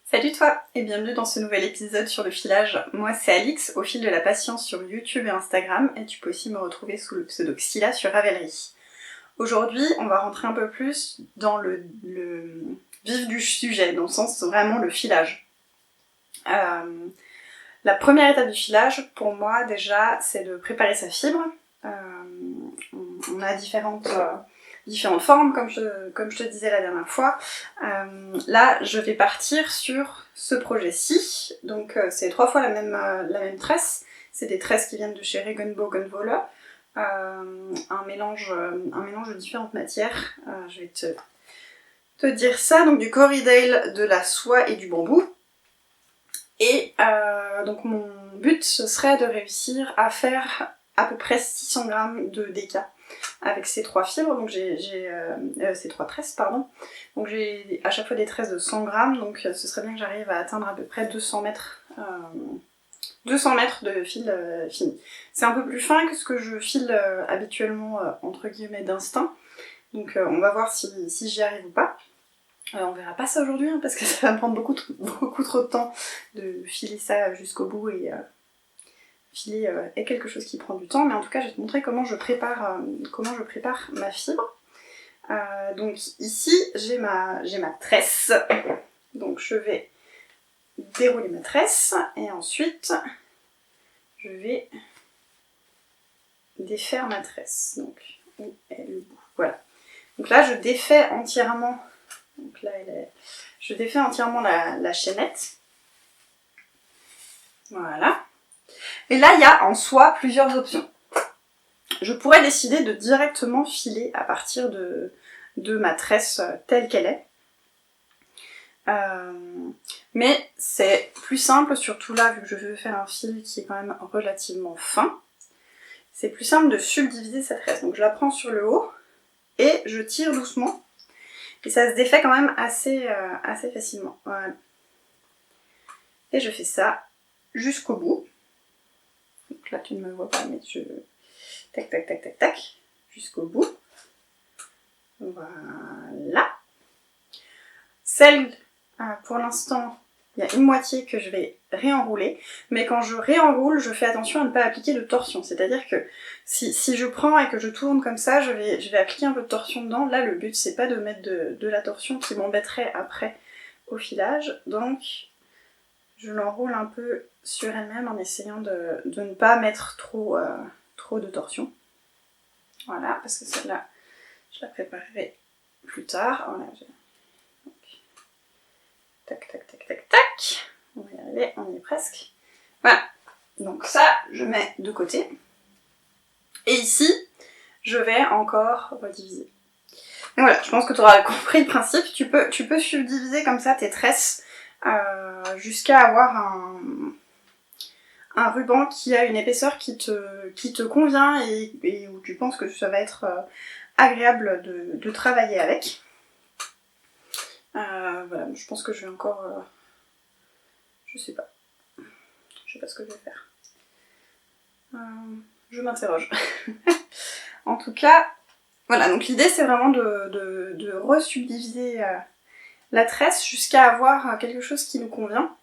Salut toi et bienvenue dans ce nouvel épisode sur le filage. Moi c'est Alix, au fil de la patience sur YouTube et Instagram, et tu peux aussi me retrouver sous le pseudo Xyla sur Ravelry. Aujourd'hui on va rentrer un peu plus dans le vif du sujet, dans le sens vraiment le filage. La première étape du filage pour moi déjà c'est de préparer sa fibre. On a différentes formes, comme je te disais la dernière fois. Là, je vais partir sur ce projet-ci. Donc, c'est 3 fois la même tresse. C'est des tresses qui viennent de chez Regenbow Gunvolle. Un mélange de différentes matières. Je vais te dire ça. Donc, du Corriedale, de la soie et du bambou. Et donc, mon but, ce serait de réussir à faire à peu près 600 grammes de déca avec ces 3 fibres, donc ces 3 tresses, pardon. Donc j'ai à chaque fois des tresses de 100 grammes, donc ce serait bien que j'arrive à atteindre à peu près 200 mètres de fil fini. C'est un peu plus fin que ce que je file habituellement, entre guillemets, d'instinct. Donc on va voir si j'y arrive ou pas. On verra pas ça aujourd'hui, hein, parce que ça va me prendre beaucoup trop de temps de filer ça jusqu'au bout, et filer est quelque chose qui prend du temps, mais en tout cas je vais te montrer comment je prépare ma fibre. Donc ici j'ai ma tresse, donc je vais dérouler ma tresse et ensuite je vais défaire ma tresse. Donc où est le bout? Voilà. Donc là je défais entièrement. Donc là je défais entièrement la chaînette. Voilà. Et là, il y a en soi plusieurs options. Je pourrais décider de directement filer à partir de ma tresse telle qu'elle est. Mais c'est plus simple, surtout là, vu que je veux faire un fil qui est quand même relativement fin. C'est plus simple de subdiviser cette tresse. Donc je la prends sur le haut et je tire doucement. Et ça se défait quand même assez facilement. Voilà. Et je fais ça jusqu'au bout. Donc là tu ne me vois pas, mais je tac tac tac tac tac jusqu'au bout. Voilà. Celle, pour l'instant, il y a une moitié que je vais réenrouler, mais quand je réenroule, je fais attention à ne pas appliquer de torsion. C'est-à-dire que si je prends et que je tourne comme ça, je vais appliquer un peu de torsion dedans. Là, le but c'est pas de mettre de la torsion qui m'embêterait après au filage, donc je l'enroule un peu sur elle-même en essayant de ne pas mettre trop de torsion. Voilà, parce que celle-là, je la préparerai plus tard. Voilà, donc, tac, tac, tac, tac, tac. On va y arriver, on y est presque. Voilà, donc ça, je mets de côté. Et ici, je vais encore rediviser. Donc voilà, je pense que tu auras compris le principe. Tu peux subdiviser comme ça tes tresses jusqu'à avoir un ruban qui a une épaisseur qui te convient et où tu penses que ça va être agréable de travailler avec. Voilà, je pense que je vais encore... je sais pas ce que je vais faire. Je m'interroge. En tout cas, voilà, donc l'idée c'est vraiment de re-subdiviser la tresse jusqu'à avoir quelque chose qui nous convient.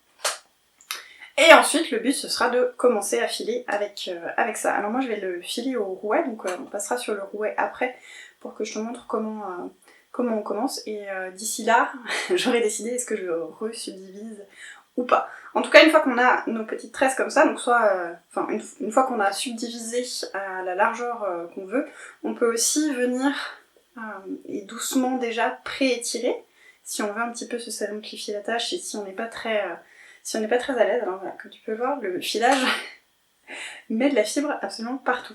Et ensuite, le but, ce sera de commencer à filer avec ça. Alors moi, je vais le filer au rouet, donc on passera sur le rouet après pour que je te montre comment on commence. Et d'ici là, j'aurai décidé est-ce que je re-subdivise ou pas. En tout cas, une fois qu'on a nos petites tresses comme ça, donc une fois qu'on a subdivisé à la largeur qu'on veut, on peut aussi venir et doucement déjà pré-étirer, si on veut un petit peu se simplifier la tâche et si on n'est pas très à l'aise. Alors voilà, comme tu peux voir, le filage met de la fibre absolument partout.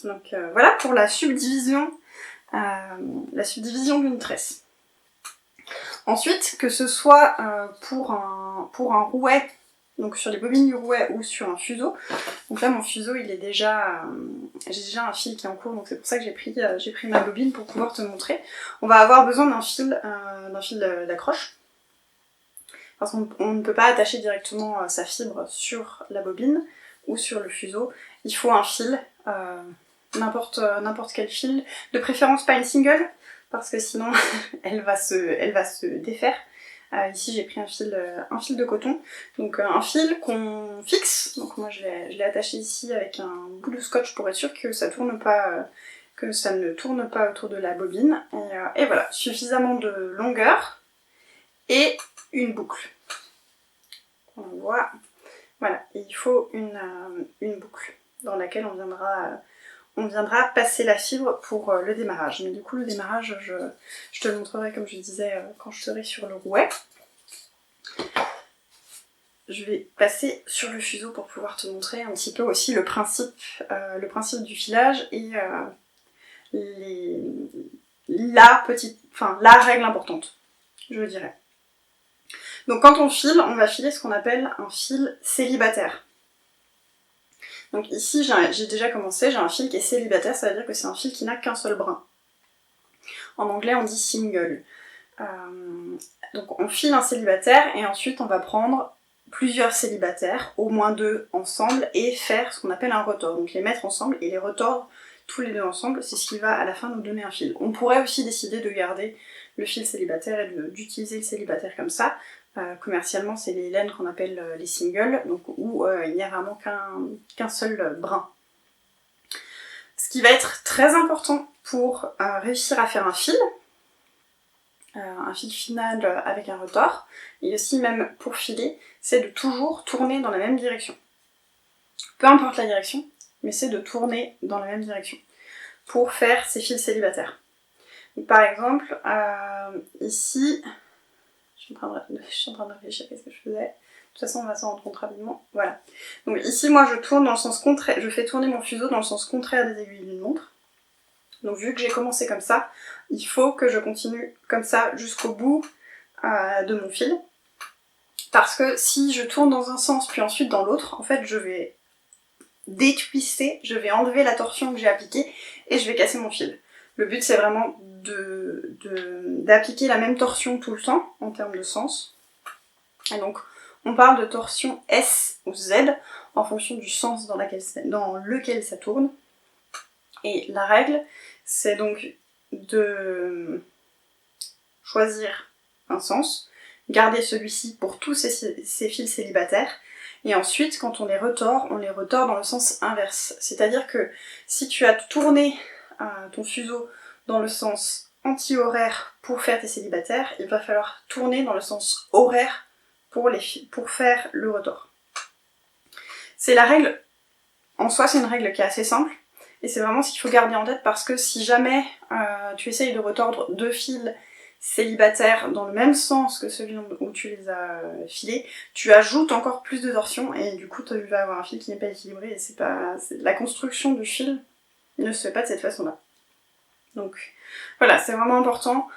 Donc voilà pour la subdivision d'une tresse. Ensuite, que ce soit pour un rouet, donc sur les bobines du rouet ou sur un fuseau. Donc là mon fuseau il est déjà... j'ai déjà un fil qui est en cours, donc c'est pour ça que j'ai pris ma bobine pour pouvoir te montrer. On va avoir besoin d'un fil d'accroche. Parce qu'on ne peut pas attacher directement sa fibre sur la bobine ou sur le fuseau. Il faut un fil, n'importe quel fil, de préférence pas une single, parce que sinon elle va se défaire Ici j'ai pris un fil de coton, donc un fil qu'on fixe, donc moi je l'ai attaché ici avec un bout de scotch pour être sûr que ça tourne pas, que ça ne tourne pas autour de la bobine, et voilà, suffisamment de longueur et une boucle. On voit, voilà, et il faut une boucle dans laquelle on viendra passer la fibre pour le démarrage. Mais du coup le démarrage, je te le montrerai comme je disais quand je serai sur le rouet. Je vais passer sur le fuseau pour pouvoir te montrer un petit peu aussi le principe du filage et la règle importante, je dirais. Donc quand on file, on va filer ce qu'on appelle un fil célibataire. Donc ici j'ai déjà commencé, j'ai un fil qui est célibataire, ça veut dire que c'est un fil qui n'a qu'un seul brin. En anglais on dit single. Donc on file un célibataire et ensuite on va prendre plusieurs célibataires, au moins 2 ensemble, et faire ce qu'on appelle un retord. Donc les mettre ensemble et les retordre tous les 2 ensemble, c'est ce qui va à la fin nous donner un fil. On pourrait aussi décider de garder le fil célibataire et d'utiliser le célibataire comme ça. Commercialement, c'est les laines qu'on appelle les singles, donc où il n'y a vraiment qu'un seul brin. Ce qui va être très important pour réussir à faire un fil final avec un retord, et aussi même pour filer, c'est de toujours tourner dans la même direction. Peu importe la direction, mais c'est de tourner dans la même direction pour faire ces fils célibataires. Donc, par exemple, ici, je suis en train de réfléchir à ce que je faisais. De toute façon, on va s'en rendre compte rapidement. Voilà. Donc ici, moi, je tourne dans le sens contraire. Je fais tourner mon fuseau dans le sens contraire des aiguilles d'une montre. Donc vu que j'ai commencé comme ça, il faut que je continue comme ça jusqu'au bout de mon fil. Parce que si je tourne dans un sens puis ensuite dans l'autre, en fait je vais détwister, je vais enlever la torsion que j'ai appliquée et je vais casser mon fil. Le but c'est vraiment d'appliquer la même torsion tout le temps en termes de sens. Et donc on parle de torsion S ou Z en fonction du sens dans lequel ça tourne. Et la règle, c'est donc de choisir un sens, garder celui-ci pour tous ces fils célibataires, et ensuite, quand on les retord dans le sens inverse. C'est-à-dire que si tu as tourné ton fuseau dans le sens anti-horaire pour faire tes célibataires, il va falloir tourner dans le sens horaire pour faire le retord. C'est la règle, en soi c'est une règle qui est assez simple, et c'est vraiment ce qu'il faut garder en tête parce que si jamais tu essayes de retordre 2 fils célibataires dans le même sens que celui où tu les as filés, tu ajoutes encore plus de torsion et du coup tu vas avoir un fil qui n'est pas équilibré et la construction du fil ne se fait pas de cette façon-là. Donc voilà, c'est vraiment important.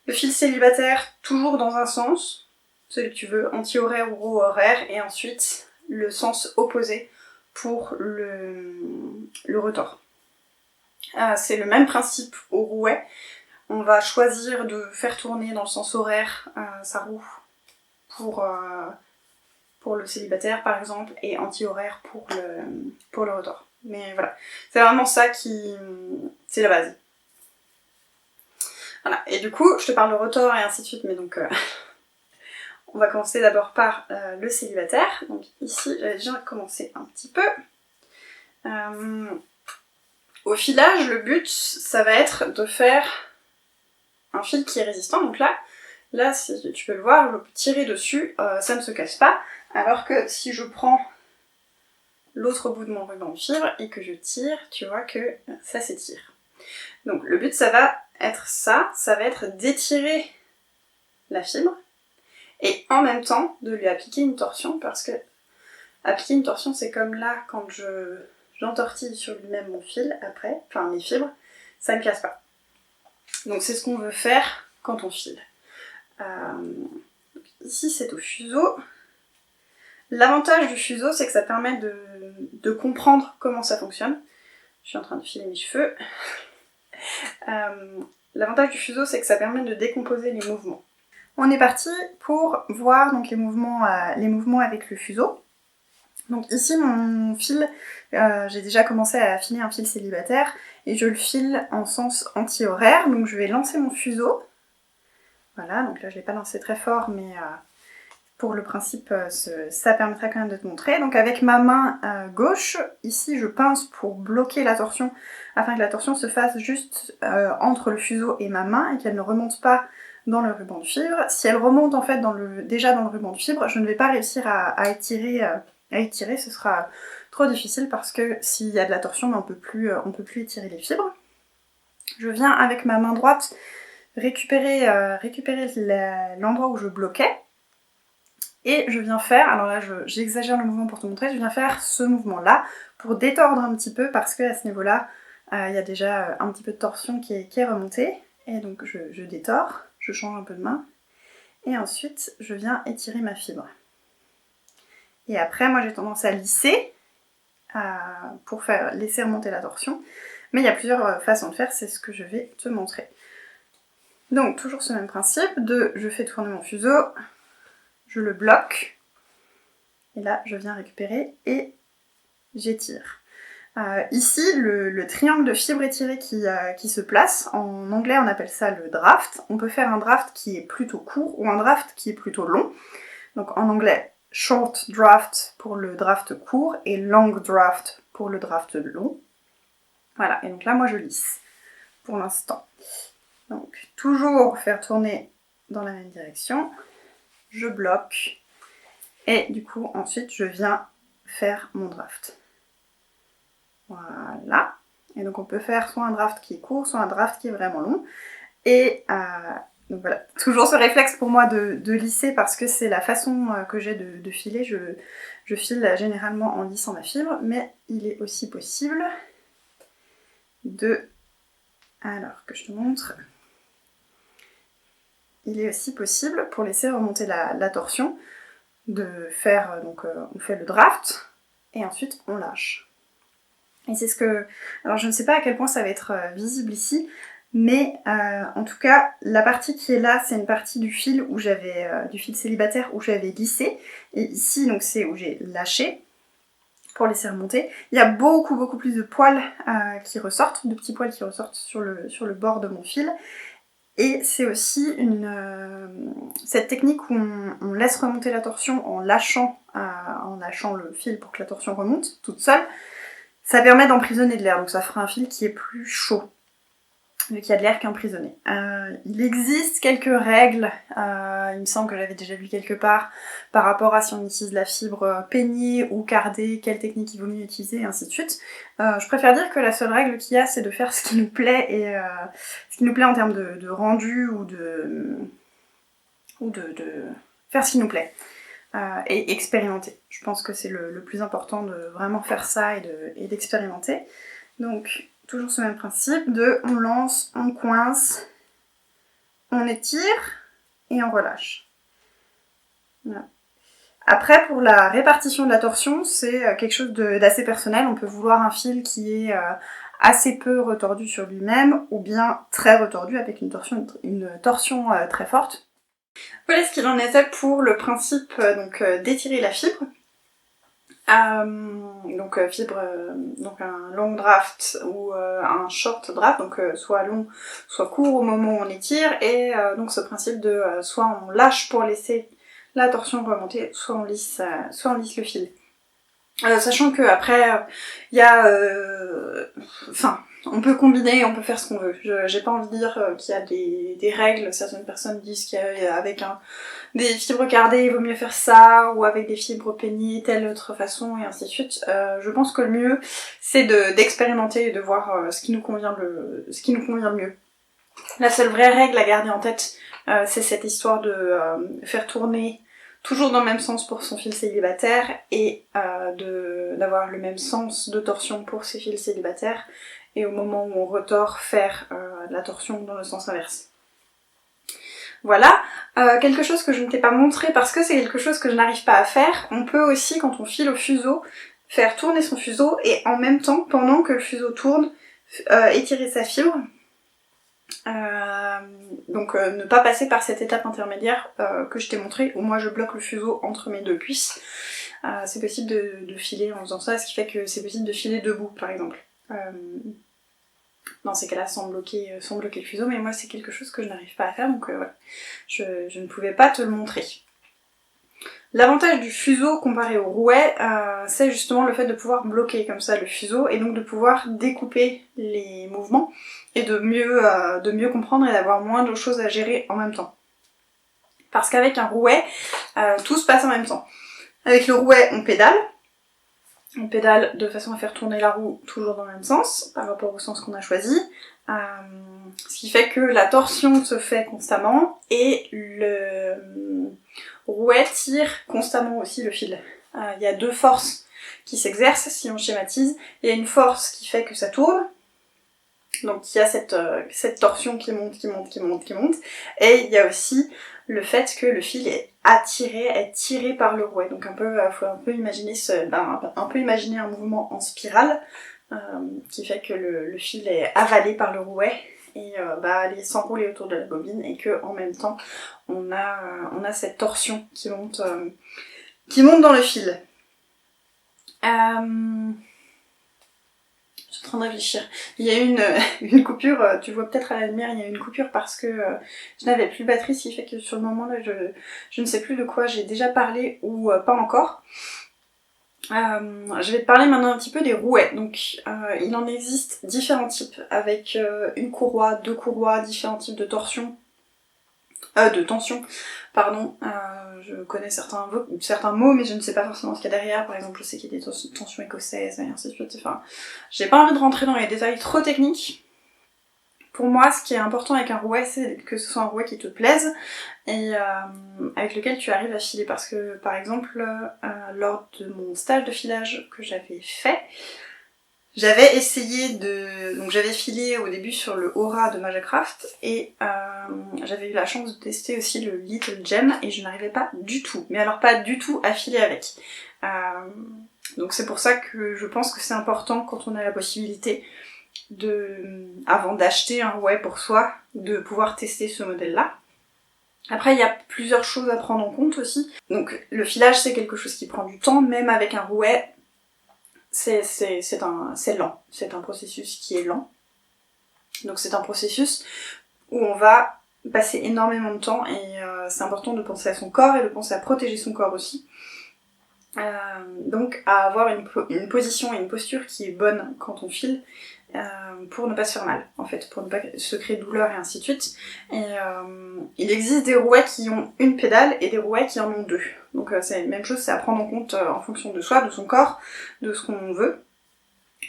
Le fil célibataire, toujours dans un sens, celui que tu veux, anti-horaire ou ro-horaire, et ensuite le sens opposé pour le retord. C'est le même principe au rouet. On va choisir de faire tourner dans le sens horaire sa roue pour le célibataire par exemple, et anti-horaire pour le retord. Mais voilà, c'est vraiment ça c'est la base. Voilà, et du coup, je te parle de retord et ainsi de suite, mais donc on va commencer d'abord par le célibataire. Donc ici, j'avais déjà commencé un petit peu. Au filage, le but, ça va être de faire un fil qui est résistant. Donc là, si tu peux le voir, je peux tirer dessus, ça ne se casse pas. Alors que si je prends l'autre bout de mon ruban de fibre et que je tire, tu vois que ça s'étire. Donc le but, ça va être d'étirer la fibre et en même temps de lui appliquer une torsion, parce que appliquer une torsion, c'est comme là quand j'entortille sur lui-même mon fil après, enfin mes fibres, ça ne casse pas. Donc c'est ce qu'on veut faire quand on file. Ici c'est au fuseau. L'avantage du fuseau, c'est que ça permet de comprendre comment ça fonctionne. Je suis en train de filer mes cheveux. L'avantage du fuseau, c'est que ça permet de décomposer les mouvements. On est parti pour voir donc les mouvements avec le fuseau. Donc ici mon fil, j'ai déjà commencé à filer un fil célibataire et je le file en sens anti-horaire. Donc je vais lancer mon fuseau Voilà, donc là je l'ai pas lancé très fort, mais pour le principe, ça permettra quand même de te montrer. Donc avec ma main gauche, ici je pince pour bloquer la torsion, afin que la torsion se fasse juste entre le fuseau et ma main, et qu'elle ne remonte pas dans le ruban de fibre. Si elle remonte en fait déjà dans le ruban de fibre, je ne vais pas réussir à étirer, ce sera trop difficile parce que s'il y a de la torsion, on peut plus étirer les fibres. Je viens avec ma main droite récupérer l'endroit où je bloquais, et je viens faire, alors là j'exagère le mouvement pour te montrer, je viens faire ce mouvement là pour détordre un petit peu parce que à ce niveau là il y a déjà un petit peu de torsion qui est remontée, et donc je détors, je change un peu de main, et ensuite je viens étirer ma fibre. Et après moi j'ai tendance à lisser pour laisser remonter la torsion, mais il y a plusieurs façons de faire, c'est ce que je vais te montrer. Donc toujours ce même principe je fais tourner mon fuseau, je le bloque, et là je viens récupérer et j'étire. Ici le triangle de fibre étirée qui se place, en anglais on appelle ça le draft. On peut faire un draft qui est plutôt court ou un draft qui est plutôt long. Donc en anglais short draft pour le draft court et long draft pour le draft long. Voilà, et donc là moi je lisse pour l'instant. Donc toujours faire tourner dans la même direction, je bloque, et du coup ensuite je viens faire mon draft. Voilà, et donc on peut faire soit un draft qui est court, soit un draft qui est vraiment long, et donc voilà, toujours ce réflexe pour moi de lisser parce que c'est la façon que j'ai de filer, je file généralement en lissant ma fibre, mais il est aussi possible alors que je te montre, il est aussi possible, pour laisser remonter la torsion, de faire, on fait le draft, et ensuite on lâche. Et c'est ce que... Alors je ne sais pas à quel point ça va être visible ici, mais en tout cas, la partie qui est là, c'est une partie du fil du fil célibataire où j'avais lissé, et ici, donc c'est où j'ai lâché, pour laisser remonter. Il y a beaucoup plus de poils qui ressortent, de petits poils qui ressortent sur le bord de mon fil. Et c'est aussi cette technique où on laisse remonter la torsion en lâchant le fil pour que la torsion remonte toute seule. Ça permet d'emprisonner de l'air, donc ça fera un fil qui est plus chaud, vu qu'il y a de l'air qui est emprisonné. Il existe quelques règles, il me semble que j'avais déjà lu quelque part, par rapport à si on utilise la fibre peignée ou cardée, quelle technique il vaut mieux utiliser, et ainsi de suite. Je préfère dire que la seule règle qu'il y a, c'est de faire ce qui nous plaît, et ce qui nous plaît en termes de rendu, ou de faire ce qui nous plaît. Et expérimenter. Je pense que c'est le plus important, de vraiment faire ça et d'expérimenter. Donc, toujours ce même principe on lance, on coince, on étire et on relâche. Voilà. Après, pour la répartition de la torsion, c'est quelque chose d'assez personnel. On peut vouloir un fil qui est assez peu retordu sur lui-même, ou bien très retordu avec une torsion très forte. Voilà ce qu'il en était pour le principe d'étirer la fibre. Donc un long draft ou un short draft, donc soit long, soit court au moment où on étire, et donc ce principe de soit on lâche pour laisser la torsion remonter, soit on lisse le fil. Sachant que après il y a on peut combiner, on peut faire ce qu'on veut. J'ai pas envie de dire qu'il y a des règles. Certaines personnes disent qu'avec des fibres cardées, il vaut mieux faire ça, ou avec des fibres peignées, telle autre façon, et ainsi de suite. Je pense que le mieux, c'est d'expérimenter et de voir ce qui nous convient le mieux. La seule vraie règle à garder en tête, c'est cette histoire de faire tourner toujours dans le même sens pour son fil célibataire, et d'avoir le même sens de torsion pour ses fils célibataires, et au moment où on retord, faire la torsion dans le sens inverse. Voilà, quelque chose que je ne t'ai pas montré parce que c'est quelque chose que je n'arrive pas à faire. On peut aussi, quand on file au fuseau, faire tourner son fuseau, et en même temps, pendant que le fuseau tourne, étirer sa fibre. Donc ne pas passer par cette étape intermédiaire que je t'ai montré, où moi je bloque le fuseau entre mes deux cuisses. C'est possible de filer en faisant ça, ce qui fait que c'est possible de filer debout par exemple. dans ces cas-là sans bloquer le fuseau, mais moi c'est quelque chose que je n'arrive pas à faire, donc voilà, je ne pouvais pas te le montrer. L'avantage du fuseau comparé au rouet, c'est justement le fait de pouvoir bloquer comme ça le fuseau et donc de pouvoir découper les mouvements et de mieux comprendre et d'avoir moins de choses à gérer en même temps. Parce qu'avec un rouet, tout se passe en même temps. Avec le rouet, on pédale de façon à faire tourner la roue toujours dans le même sens, par rapport au sens qu'on a choisi. Ce qui fait que la torsion se fait constamment et le rouet tire constamment aussi le fil. Il y a deux forces qui s'exercent si on schématise. Il y a une force qui fait que ça tourne, donc il y a cette torsion qui monte, et il y a aussi le fait que le fil est tiré par le rouet. Donc faut un peu imaginer un mouvement en spirale qui fait que le fil est avalé par le rouet et aller s'enrouler autour de la bobine et que en même temps on a cette torsion qui monte dans le fil. Je suis en train de réfléchir. Il y a eu une coupure, tu vois peut-être à la lumière, il y a eu une coupure parce que je n'avais plus de batterie, ce qui fait que sur le moment là, je ne sais plus de quoi j'ai déjà parlé ou pas encore. Je vais te parler maintenant un petit peu des rouets. Donc il en existe différents types, avec une courroie, deux courroies, différents types de tension. Je connais certains mots, mais je ne sais pas forcément ce qu'il y a derrière. Par exemple, je sais qu'il y a des tensions écossaises, et ainsi de suite. Enfin, j'ai pas envie de rentrer dans les détails trop techniques. Pour moi, ce qui est important avec un rouet, c'est que ce soit un rouet qui te plaise et avec lequel tu arrives à filer. Parce que, par exemple, lors de mon stage de filage que j'avais fait, j'avais essayé donc j'avais filé au début sur le Aura de Majacraft et j'avais eu la chance de tester aussi le Little Gem et je n'arrivais pas du tout, mais alors pas du tout à filer avec. Donc c'est pour ça que je pense que c'est important quand on a la possibilité avant d'acheter un rouet pour soi, de pouvoir tester ce modèle-là. Après, il y a plusieurs choses à prendre en compte aussi. Donc le filage c'est quelque chose qui prend du temps, même avec un rouet. C'est lent, c'est un processus qui est lent. Donc c'est un processus où on va passer énormément de temps et c'est important de penser à son corps et de penser à protéger son corps aussi. Donc à avoir une position et une posture qui est bonne quand on file pour ne pas se faire mal, en fait, pour ne pas se créer douleur et ainsi de suite. Et il existe des rouets qui ont une pédale et des rouets qui en ont deux. Donc c'est la même chose, c'est à prendre en compte en fonction de soi, de son corps, de ce qu'on veut,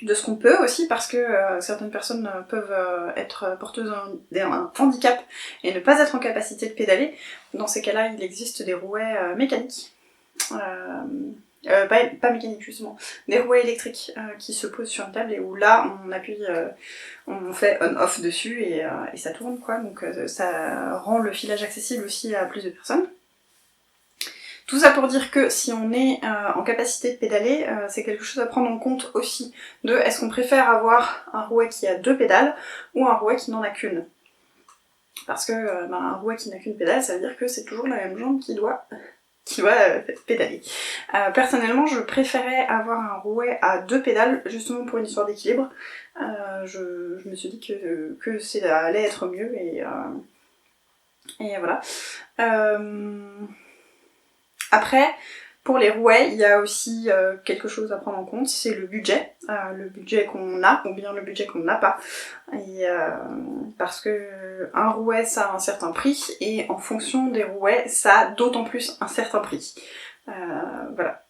de ce qu'on peut aussi, parce que certaines personnes peuvent être porteuses d'un handicap et ne pas être en capacité de pédaler. Dans ces cas-là, il existe des rouets mécaniques. Pas mécanique justement, des rouets électriques qui se posent sur une table et où là on appuie, on fait on-off dessus et ça tourne quoi, donc ça rend le filage accessible aussi à plus de personnes. Tout ça pour dire que si on est en capacité de pédaler, c'est quelque chose à prendre en compte aussi de est-ce qu'on préfère avoir un rouet qui a deux pédales ou un rouet qui n'en a qu'une. Parce que un rouet qui n'a qu'une pédale, ça veut dire que c'est toujours la même jambe qui doit pédaler. Personnellement, je préférais avoir un rouet à deux pédales, justement pour une histoire d'équilibre. Je me suis dit que ça allait être mieux, et voilà. Après, pour les rouets, il y a aussi quelque chose à prendre en compte, c'est le budget qu'on a, ou bien le budget qu'on n'a pas. Et, parce que un rouet, ça a un certain prix, et en fonction des rouets, ça a d'autant plus un certain prix. Voilà.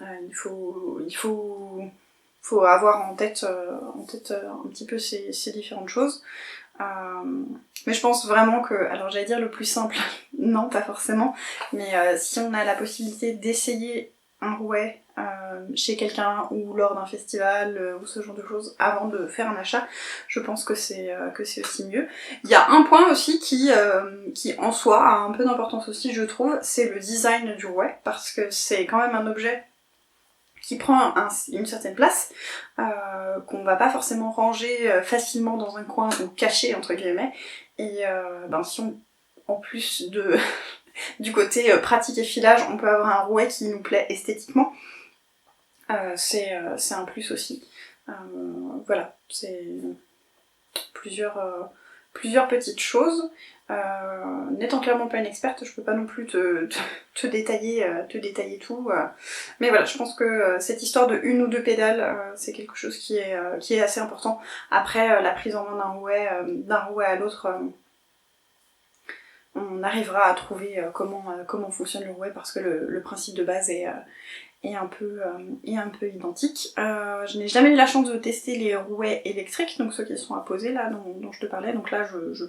Il faut avoir en tête un petit peu ces différentes choses. Mais je pense vraiment que, alors j'allais dire le plus simple, non pas forcément, mais si on a la possibilité d'essayer un rouet chez quelqu'un ou lors d'un festival ou ce genre de choses avant de faire un achat, je pense que c'est aussi mieux. Il y a un point aussi qui en soi a un peu d'importance aussi, je trouve, c'est le design du rouet, parce que c'est quand même un objet qui prend une certaine place, qu'on va pas forcément ranger facilement dans un coin ou cacher entre guillemets, et si on, en plus du côté pratique et filage, on peut avoir un rouet qui nous plaît esthétiquement, c'est un plus aussi. Voilà, c'est plusieurs petites choses. N'étant clairement pas une experte, je peux pas non plus te détailler tout. Mais voilà, je pense que cette histoire de une ou deux pédales, c'est quelque chose qui est assez important. Après, la prise en main d'un rouet à l'autre, on arrivera à trouver comment fonctionne le rouet parce que le principe de base est un peu identique. Je n'ai jamais eu la chance de tester les rouets électriques, donc ceux qui sont à poser là dont je te parlais, donc là je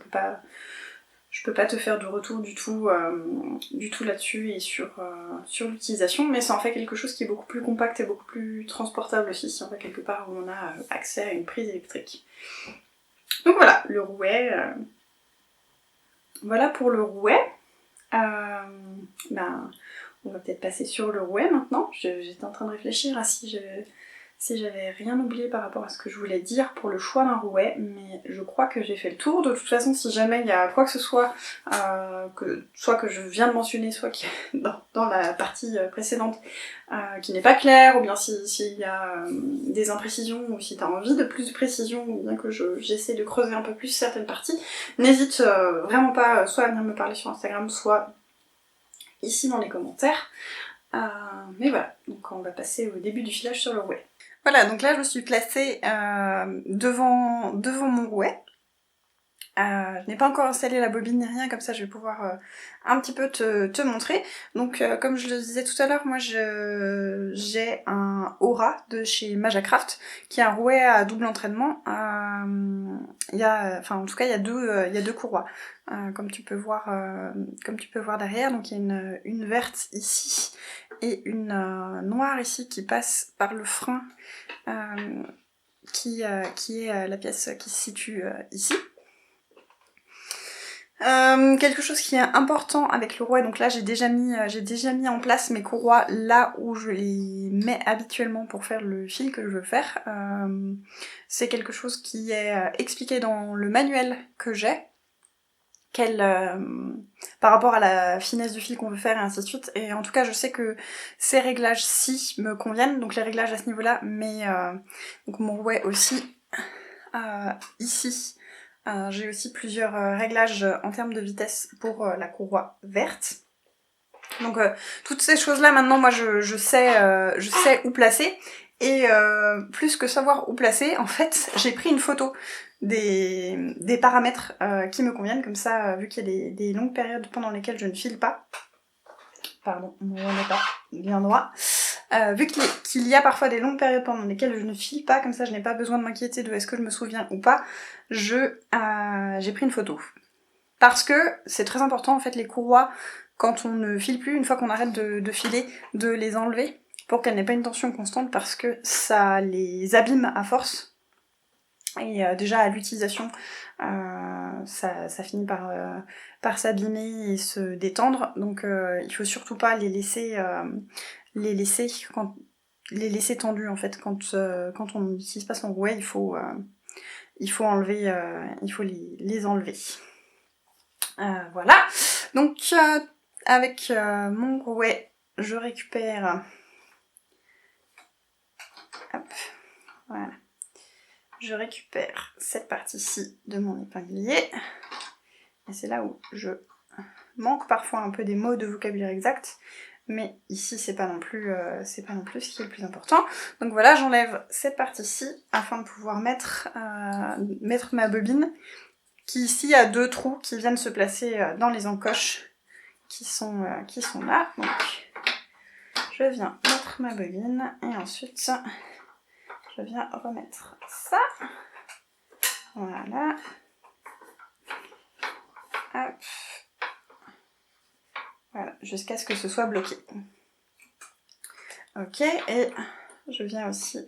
peux pas te faire de retour du tout là-dessus et sur l'utilisation, mais ça en fait quelque chose qui est beaucoup plus compact et beaucoup plus transportable aussi si on va quelque part où on a accès à une prise électrique. Donc voilà, le rouet. Voilà pour le rouet. On va peut-être passer sur le rouet maintenant. J'étais en train de réfléchir à si j'avais rien oublié par rapport à ce que je voulais dire pour le choix d'un rouet, mais je crois que j'ai fait le tour. De toute façon, si jamais il y a quoi que ce soit, soit que je viens de mentionner, soit qui dans la partie précédente, qui n'est pas clair, ou bien s'il y a des imprécisions, ou si tu as envie de plus de précision, ou bien que j'essaie de creuser un peu plus certaines parties, n'hésite vraiment pas soit à venir me parler sur Instagram, soit ici dans les commentaires. Mais voilà, donc on va passer au début du filage sur le rouet. Voilà, donc là je me suis placée devant mon rouet. Je n'ai pas encore installé la bobine ni rien, comme ça je vais pouvoir un petit peu te montrer. Donc comme je le disais tout à l'heure, moi j'ai un Aura de chez Majacraft, qui est un rouet à double entraînement. En tout cas il y a deux courroies, comme tu peux voir derrière. Donc il y a une verte ici et une noire ici qui passe par le frein, qui est la pièce qui se situe ici. Quelque chose qui est important avec le rouet, donc là j'ai déjà mis en place mes courroies là où je les mets habituellement pour faire le fil que je veux faire. C'est quelque chose qui est expliqué dans le manuel que j'ai, par rapport à la finesse du fil qu'on veut faire et ainsi de suite. Et en tout cas je sais que ces réglages-ci me conviennent, donc les réglages à ce niveau-là, mais donc mon rouet aussi ici. J'ai aussi plusieurs réglages en termes de vitesse pour la courroie verte. Donc toutes ces choses-là maintenant, moi je sais où placer. Et plus que savoir où placer, en fait, j'ai pris une photo des paramètres qui me conviennent. Comme ça, vu qu'il y a des longues périodes pendant lesquelles je ne file pas, pardon, on ne remet pas bien droit. Vu qu'il y a parfois des longues périodes pendant lesquelles je ne file pas, comme ça je n'ai pas besoin de m'inquiéter de est-ce que je me souviens ou pas, j'ai pris une photo. Parce que c'est très important en fait les courroies, quand on ne file plus, une fois qu'on arrête de filer, de les enlever pour qu'elles n'aient pas une tension constante parce que ça les abîme à force. Et déjà à l'utilisation, ça finit par s'abîmer et se détendre, donc il faut surtout pas les laisser tendus en fait. Quand on n'utilise pas son rouet, il faut enlever, il faut les enlever. Voilà, donc avec mon rouet, je récupère, hop, voilà. Je récupère cette partie-ci de mon épinglier. Et c'est là où je manque parfois un peu des mots de vocabulaire exact. Mais ici, c'est pas non plus ce qui est le plus important. Donc voilà, j'enlève cette partie-ci afin de pouvoir mettre ma bobine, qui ici a deux trous qui viennent se placer dans les encoches qui sont là. Donc je viens mettre ma bobine et ensuite je viens remettre ça. Voilà. Hop. Voilà, jusqu'à ce que ce soit bloqué. Ok, et je viens aussi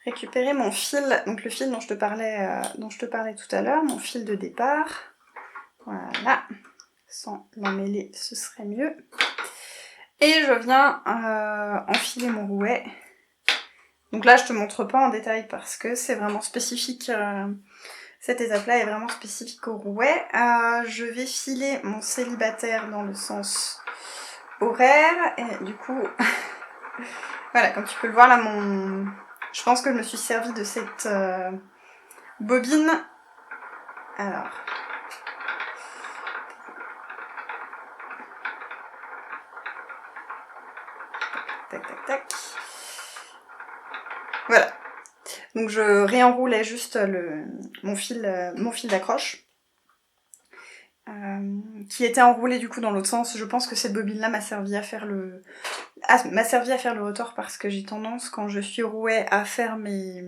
récupérer mon fil, donc le fil dont je te parlais tout à l'heure, mon fil de départ. Voilà, sans l'emmêler, ce serait mieux. Et je viens enfiler mon rouet. Donc là, je te montre pas en détail parce que c'est vraiment spécifique. Cette étape-là est vraiment spécifique au rouet. Je vais filer mon célibataire dans le sens horaire et du coup, voilà, comme tu peux le voir là, Je pense que je me suis servi de cette bobine. Alors... Tac, tac, tac. Voilà. Donc je réenroulais juste mon fil d'accroche. Qui était enroulé du coup dans l'autre sens. Je pense que cette bobine là m'a servi à faire le retors parce que j'ai tendance quand je suis rouet à faire mes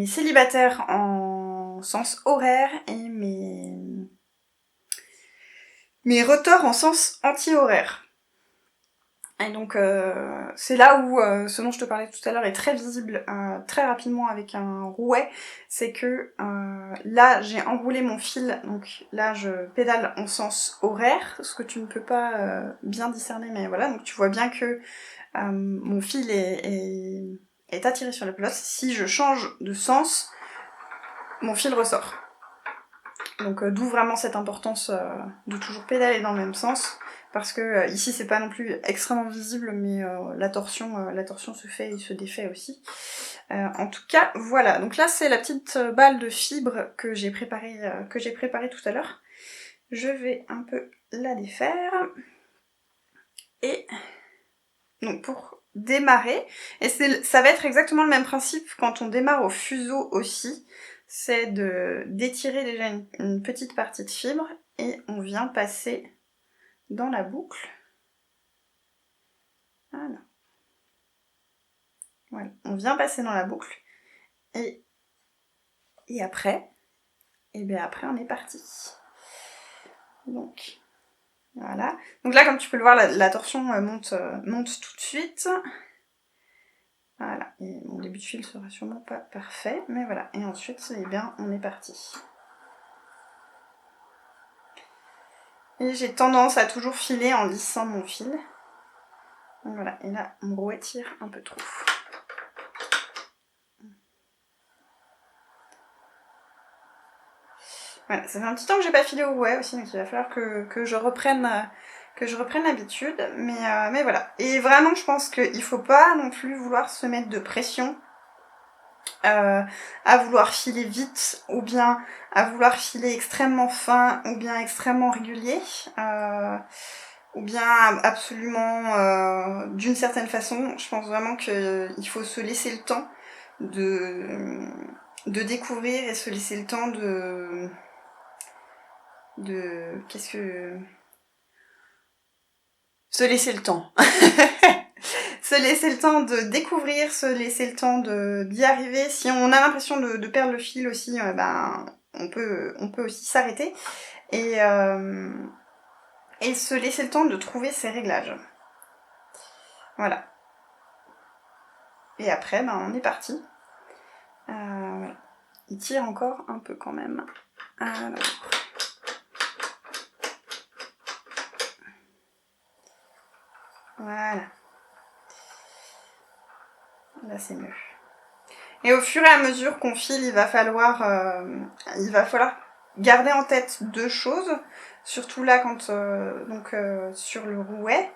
célibataires en sens horaire et mes retors en sens anti-horaire. Et donc c'est là où ce dont je te parlais tout à l'heure est très visible très rapidement avec un rouet, c'est que là j'ai enroulé mon fil, donc là je pédale en sens horaire, ce que tu ne peux pas bien discerner, mais voilà, donc tu vois bien que mon fil est attiré sur la pelote. Si je change de sens, mon fil ressort. Donc d'où vraiment cette importance de toujours pédaler dans le même sens. Parce que ici c'est pas non plus extrêmement visible, mais la torsion se fait et se défait aussi. En tout cas, voilà. Donc là c'est la petite balle de fibre que j'ai préparée tout à l'heure. Je vais un peu la défaire. Et donc pour démarrer, et ça va être exactement le même principe quand on démarre au fuseau aussi, c'est d'étirer déjà une petite partie de fibre et on vient passer dans la boucle. Voilà. On vient passer dans la boucle et après, après on est parti. Donc voilà. Donc là comme tu peux le voir, la torsion monte tout de suite. Voilà. Et mon début de fil sera sûrement pas parfait, mais voilà. Et ensuite, on est parti. Et j'ai tendance à toujours filer en lissant mon fil. Donc voilà, et là, mon rouet tire un peu trop. Voilà, ça fait un petit temps que j'ai pas filé au rouet aussi, donc il va falloir que je reprenne l'habitude, mais voilà. Et vraiment, je pense qu'il faut pas non plus vouloir se mettre de pression à vouloir filer vite, ou bien à vouloir filer extrêmement fin, ou bien extrêmement régulier. Ou bien absolument d'une certaine façon. Je pense vraiment qu'il faut se laisser le temps de découvrir et se laisser le temps se laisser le temps. Se laisser le temps de découvrir, se laisser le temps d'y arriver. Si on a l'impression de perdre le fil aussi, on peut aussi s'arrêter. Et se laisser le temps de trouver ses réglages. Voilà. Et après, on est parti. Voilà. Il tire encore un peu quand même. Alors. Voilà. Là, c'est mieux. Et au fur et à mesure qu'on file, il va falloir garder en tête deux choses. Surtout là, quand sur le rouet.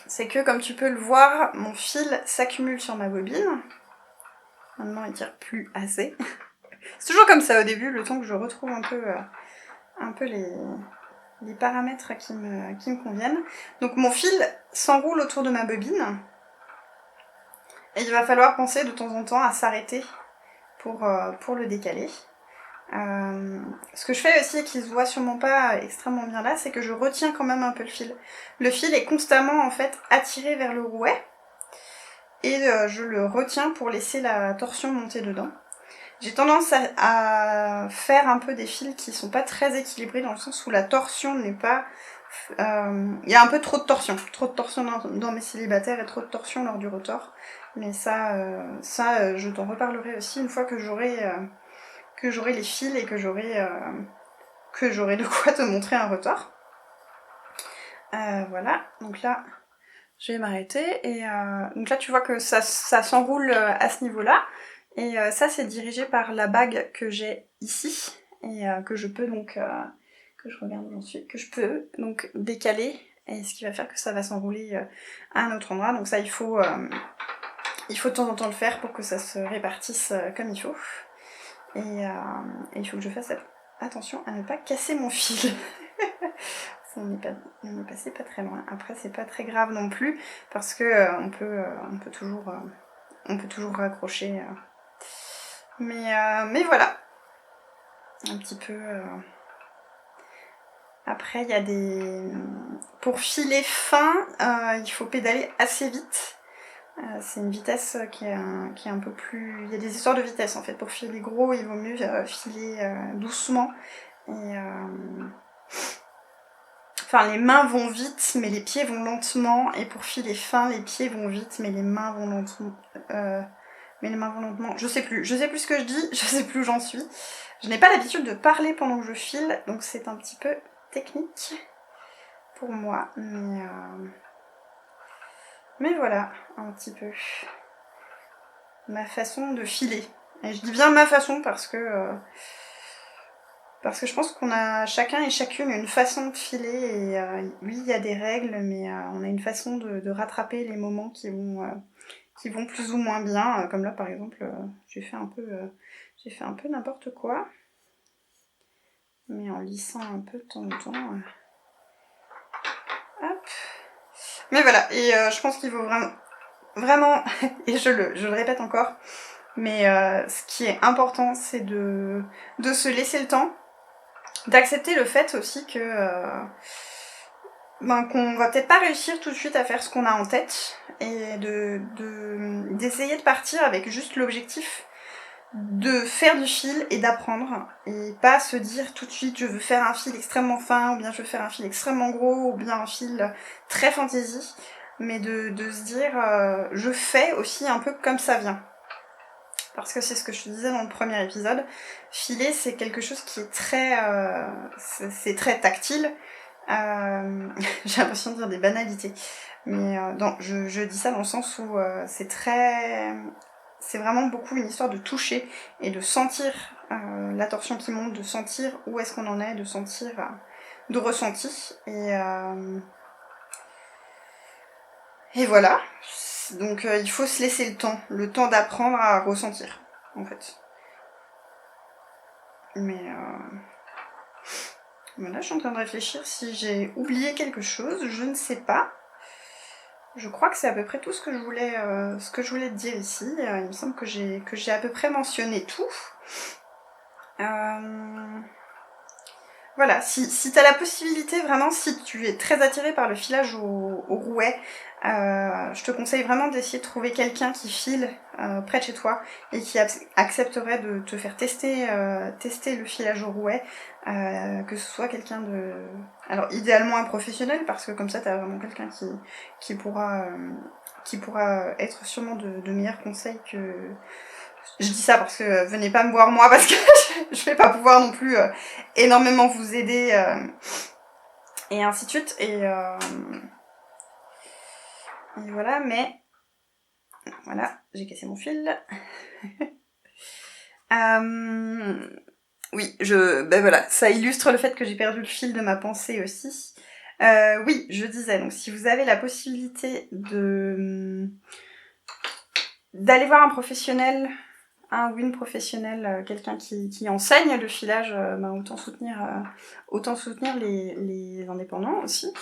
C'est que, comme tu peux le voir, mon fil s'accumule sur ma bobine. Maintenant, il tire plus assez. C'est toujours comme ça au début, le temps que je retrouve un peu les paramètres qui me conviennent. Donc mon fil s'enroule autour de ma bobine. Et il va falloir penser de temps en temps à s'arrêter pour le décaler. Ce que je fais aussi, et qui se voit sûrement pas extrêmement bien là, c'est que je retiens quand même un peu le fil. Le fil est constamment en fait attiré vers le rouet. Et je le retiens pour laisser la torsion monter dedans. J'ai tendance à faire un peu des fils qui sont pas très équilibrés, dans le sens où la torsion n'est pas... Il y a un peu trop de torsion dans mes célibataires et trop de torsion lors du rotor. Mais ça, je t'en reparlerai aussi une fois que j'aurai les fils et que j'aurai de quoi te montrer un rotor. Voilà, donc là, je vais m'arrêter. Et donc là, tu vois que ça s'enroule à ce niveau-là. Et ça, c'est dirigé par la bague que j'ai ici. Et que je peux donc... que je regarde où j'en suis. Que je peux donc décaler. Et ce qui va faire que ça va s'enrouler à un autre endroit. Donc ça, il faut il faut de temps en temps le faire pour que ça se répartisse comme il faut. Et il faut que je fasse attention à ne pas casser mon fil. On est passé pas très loin. Après, c'est pas très grave non plus, parce que on peut toujours raccrocher. Mais voilà. Un petit peu... Après, il y a des... Pour filer fin, il faut pédaler assez vite. C'est une vitesse qui est un peu plus... Il y a des histoires de vitesse en fait. Pour filer gros, il vaut mieux filer doucement. Et... Enfin, les mains vont vite, mais les pieds vont lentement. Et pour filer fin, les pieds vont vite, mais les mains vont lentement. Je sais plus ce que je dis, je sais plus où j'en suis. Je n'ai pas l'habitude de parler pendant que je file, donc c'est un petit peu technique pour moi. Mais voilà, un petit peu ma façon de filer. Et je dis bien ma façon parce que je pense qu'on a chacun et chacune une façon de filer. Et oui, il y a des règles, mais on a une façon de rattraper les moments qui vont plus ou moins bien. Comme là, par exemple, j'ai fait un peu n'importe quoi. Mais en lissant un peu de temps en temps. Hop. Mais voilà, et je pense qu'il faut vraiment, et je le répète encore, mais ce qui est important, c'est de se laisser le temps, d'accepter le fait aussi que qu'on va peut-être pas réussir tout de suite à faire ce qu'on a en tête, et d'essayer de partir avec juste l'objectif de faire du fil et d'apprendre, et pas se dire tout de suite je veux faire un fil extrêmement fin, ou bien je veux faire un fil extrêmement gros, ou bien un fil très fantaisie, mais de se dire je fais aussi un peu comme ça vient. Parce que c'est ce que je te disais dans le premier épisode, filer c'est quelque chose qui est c'est très tactile. J'ai l'impression de dire des banalités, mais je dis ça dans le sens où c'est vraiment beaucoup une histoire de toucher et de sentir la torsion qui monte, de sentir où est-ce qu'on en est, de sentir de ressenti, et voilà. Donc il faut se laisser le temps d'apprendre à ressentir en fait. Mais voilà, je suis en train de réfléchir si j'ai oublié quelque chose, je ne sais pas. Je crois que c'est à peu près tout ce que je voulais te dire ici. Il me semble que j'ai à peu près mentionné tout. Voilà, si tu as la possibilité, vraiment, si tu es très attiré par le filage au rouet, je te conseille vraiment d'essayer de trouver quelqu'un qui file près de chez toi et qui accepterait de te faire tester le filage au rouet, que ce soit quelqu'un de... Alors idéalement un professionnel, parce que comme ça tu as vraiment quelqu'un qui pourra être sûrement de meilleurs conseils que... Je dis ça parce que venez pas me voir moi, parce que je vais pas pouvoir non plus énormément vous aider, et ainsi de suite. Et voilà, mais voilà, j'ai cassé mon fil. Oui, ben voilà, ça illustre le fait que j'ai perdu le fil de ma pensée aussi. Oui, je disais, donc si vous avez la possibilité d'aller voir un professionnel, un ou une professionnelle, quelqu'un qui enseigne le filage, autant soutenir les indépendants aussi.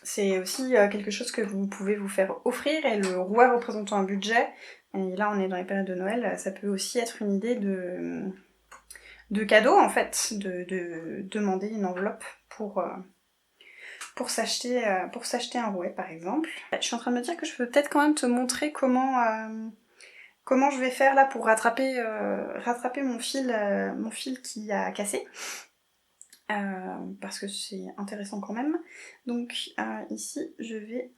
C'est aussi quelque chose que vous pouvez vous faire offrir, et le rouet représentant un budget, et là on est dans les périodes de Noël, ça peut aussi être une idée de cadeau en fait, de demander une enveloppe pour s'acheter un rouet par exemple. Je suis en train de me dire que je peux peut-être quand même te montrer comment je vais faire là pour rattraper mon fil qui a cassé. Parce que c'est intéressant quand même. Donc ici je vais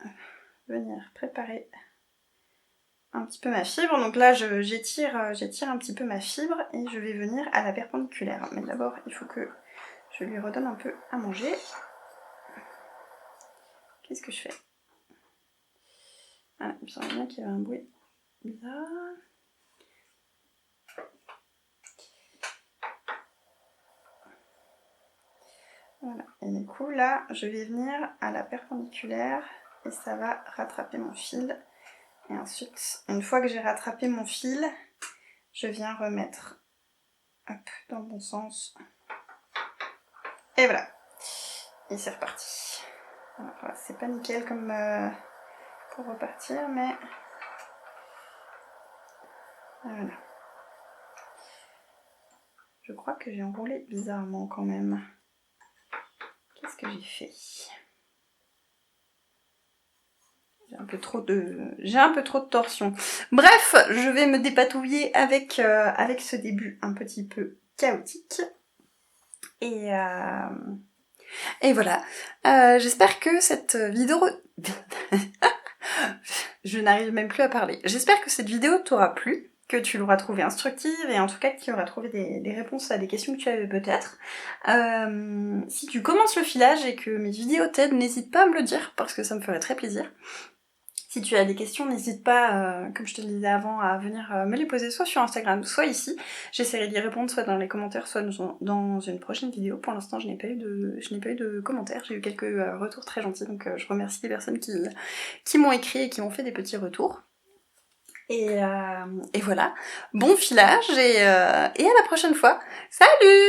venir préparer un petit peu ma fibre. Donc là j'étire un petit peu ma fibre et je vais venir à la perpendiculaire. Mais d'abord il faut que je lui redonne un peu à manger. Qu'est-ce que je fais? Ah, il me semble bien qu'il y avait un bruit bizarre. Voilà, et du coup là je vais venir à la perpendiculaire et ça va rattraper mon fil. Et ensuite, une fois que j'ai rattrapé mon fil, je viens remettre hop, dans le bon sens. Et voilà. Et c'est reparti. Alors, voilà, c'est pas nickel comme pour repartir, mais voilà. Je crois que j'ai enroulé bizarrement quand même. Qu'est-ce que j'ai fait? J'ai un peu trop de torsion. Bref, je vais me dépatouiller avec ce début un petit peu chaotique. Et voilà. J'espère que cette vidéo... Je n'arrive même plus à parler. J'espère que cette vidéo t'aura plu, que tu l'auras trouvée instructive et en tout cas que tu auras trouvé des réponses à des questions que tu avais peut-être. Si tu commences le filage et que mes vidéos t'aident, n'hésite pas à me le dire parce que ça me ferait très plaisir. Si tu as des questions, n'hésite pas, comme je te le disais avant, à venir me les poser soit sur Instagram, soit ici. J'essaierai d'y répondre soit dans les commentaires, soit dans une prochaine vidéo. Pour l'instant, je n'ai pas eu de commentaires. J'ai eu quelques retours très gentils, donc je remercie les personnes qui m'ont écrit et qui m'ont fait des petits retours. Et voilà. Bon filage et à la prochaine fois. Salut!